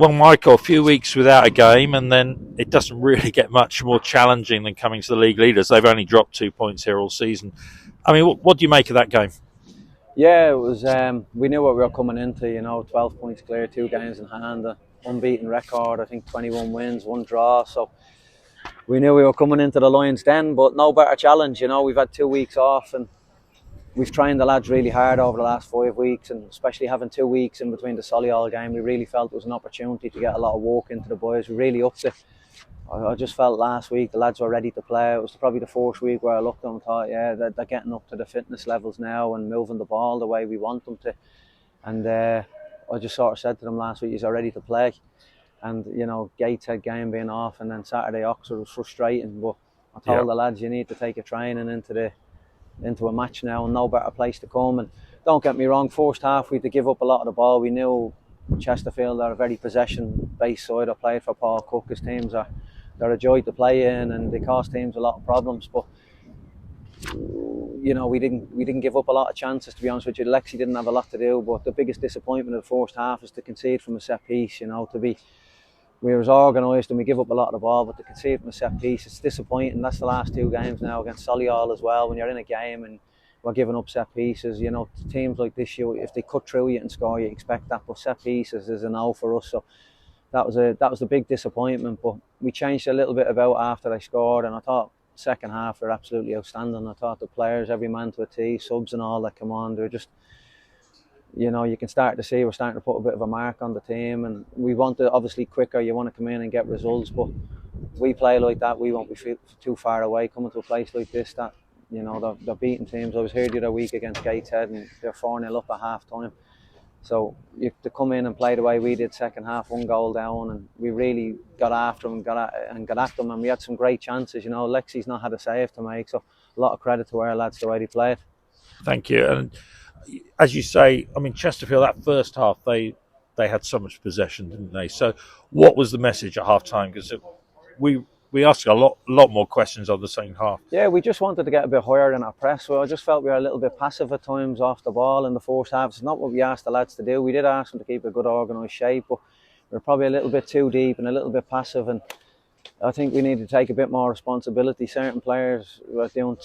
Well, Michael, a few weeks without a game, and then it doesn't really get much more challenging than coming to the league leaders. They've only dropped 2 points here all season. I mean, what do you make of that game? Yeah, it was. We knew what we were coming into. 12 points clear, 2 games in hand, unbeaten record. I think 21 wins, 1 draw. So we knew we were coming into the Lions' Den, but no better challenge. We've had 2 weeks off, and we've trained the lads really hard over the last 5 weeks, and especially having 2 weeks in between the Solihull game, we really felt it was an opportunity to get a lot of walk into the boys. We really upped it. I just felt last week the lads were ready to play. It was probably the fourth week where I looked at them and thought, yeah, they're getting up to the fitness levels now and moving the ball the way we want them to. And I just sort of said to them last week, you're ready to play. And, Gateshead game being off, and then Saturday Oxford was frustrating. But I told the lads, you need to take your training into a match now, and no better place to come. And don't get me wrong, first half we had to give up a lot of the ball. We knew Chesterfield are a very possession-based side. I played for Paul Cook. His teams they're a joy to play in, and they cause teams a lot of problems. But we didn't give up a lot of chances, to be honest with you. Lexi didn't have a lot to do, but the biggest disappointment of the first half is to concede from a set piece. We were organised and we give up a lot of the ball, but to concede from a set piece, it's disappointing. That's the last 2 games now against Solihull as well. When you're in a game and we're giving up set pieces, teams like this, if they cut through you and score, you expect that. But set pieces is a no for us. So that was a big disappointment. But we changed a little bit about after they scored, and I thought second half were absolutely outstanding. I thought the players, every man to a T, subs and all that come on, they're just, you can start to see we're starting to put a bit of a mark on the team, and we want it obviously quicker. You want to come in and get results, but we play like that, we won't be too far away coming to a place like this that they're beating teams. I was here the other week against Gateshead and they're 4-0 up at half time. So you to come in and play the way we did second half, 1 goal down, and we really got after them and got at them, and we had some great chances. Lexi's not had a save to make, so a lot of credit to our lads the way they played. Thank you. And as you say, I mean, Chesterfield, that first half, they had so much possession, didn't they? So what was the message at half time? Because we asked a lot more questions on the second half. Yeah, we just wanted to get a bit higher in our press. Well, I just felt we were a little bit passive at times off the ball in the first half. It's not what we asked the lads to do. We did ask them to keep a good organised shape, but we were probably a little bit too deep and a little bit passive. And I think we need to take a bit more responsibility. Certain players were doing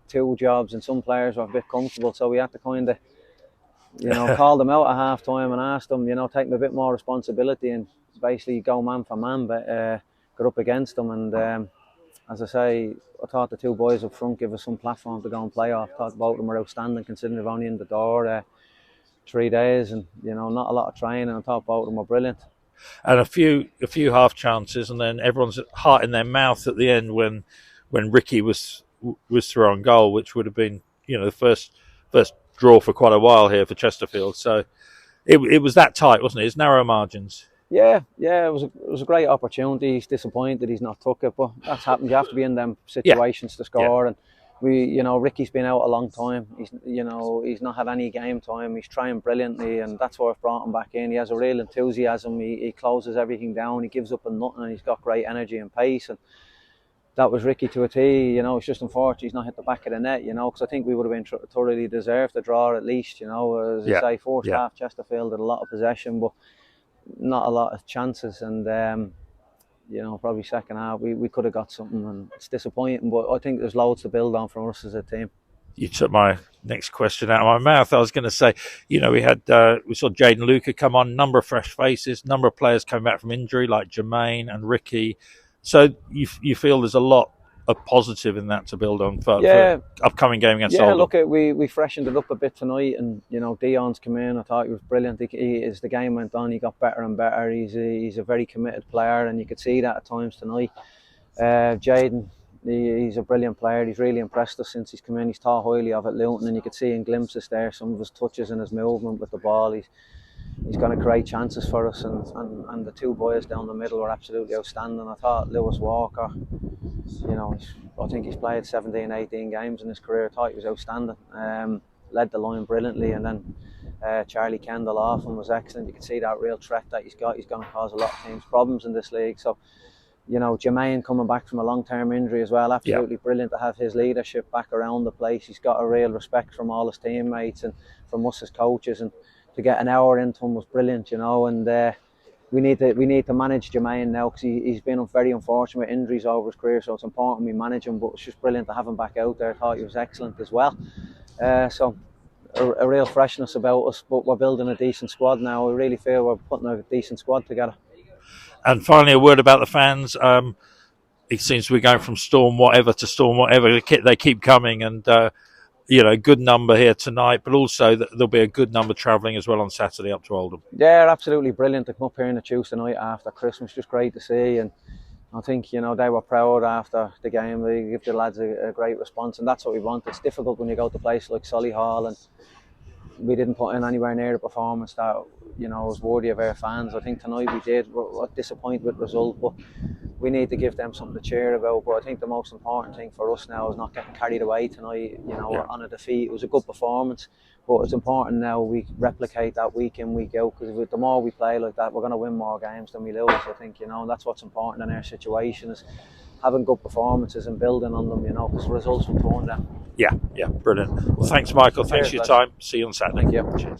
two jobs, and some players were a bit comfortable. So we had to kind of, call them out at half time and ask them, take a bit more responsibility and basically go man for man, but got up against them. And as I say, I thought the 2 boys up front give us some platform to go and play off. I thought both of them were outstanding considering they've only in the door 3 days and not a lot of training. I thought both of them were brilliant. And a few half chances, and then everyone's heart in their mouth at the end when Ricky was through on goal, which would have been the first draw for quite a while here for Chesterfield. So it was that tight, wasn't it? It's narrow margins. Yeah, it was a great opportunity. He's disappointed he's not took it, but that's happened. You have to be in them situations to score. And Ricky's been out a long time. He's not had any game time. He's trying brilliantly, and that's why I've brought him back in. He has a real enthusiasm. He closes everything down. He gives up on nothing, and he's got great energy and pace. And that was Ricky to a T. It's just unfortunate he's not hit the back of the net. Because I think we would have been thoroughly deserved the draw at least. As I say, first half Chesterfield had a lot of possession, but not a lot of chances, and probably second half we could have got something, and it's disappointing, but I think there's loads to build on from us as a team. You took my next question out of my mouth. I was going to say, we saw Jaden Luca come on, number of fresh faces, number of players coming back from injury like Jermaine and Ricky. So you feel there's a lot of positive in that to build on for upcoming game against Oldham. Look, we freshened it up a bit tonight, and Dion's come in. I thought he was brilliant. As the game went on, he got better and better. He's a very committed player, and you could see that at times tonight. Jaden, he's a brilliant player. He's really impressed us since he's come in. He's thought highly of at Luton, and you could see in glimpses there some of his touches and his movement with the ball. He's going to create chances for us, and the 2 boys down the middle were absolutely outstanding. I thought Lewis Walker, I think he's played 17, 18 games in his career. I thought he was outstanding. Led the line brilliantly, and then Charlie Kendall off and was excellent. You can see that real threat that he's got. He's going to cause a lot of teams problems in this league. So, Jermaine coming back from a long-term injury as well, absolutely brilliant to have his leadership back around the place. He's got a real respect from all his teammates and from us as coaches, and to get an hour into him was brilliant, and we need to manage Jermaine now, because he's been very unfortunate with injuries over his career. So it's important we manage him. But it's just brilliant to have him back out there. I thought he was excellent as well. So a real freshness about us. But we're building a decent squad now. We really feel we're putting a decent squad together. And finally, a word about the fans. It seems to be going from storm whatever to storm whatever. They keep coming, and good number here tonight, but also there'll be a good number travelling as well on Saturday up to Oldham. Yeah, absolutely brilliant to come up here on a Tuesday night after Christmas. Just great to see, and I think they were proud after the game. They give the lads a great response, and that's what we want. It's difficult when you go to places like Solihull and we didn't put in anywhere near the performance that was worthy of our fans. I think tonight we did. We're disappointed with the result, but we need to give them something to cheer about. But I think the most important thing for us now is not getting carried away tonight. We're on a defeat. It was a good performance, but it's important now we replicate that week in, week out, because the more we play like that, we're going to win more games than we lose. I think and that's what's important in our situation, is having good performances and building on them, because results will turn them. Yeah, brilliant. Well, thanks, Michael. Thanks for your time. See you on Saturday. Thank you. Cheers.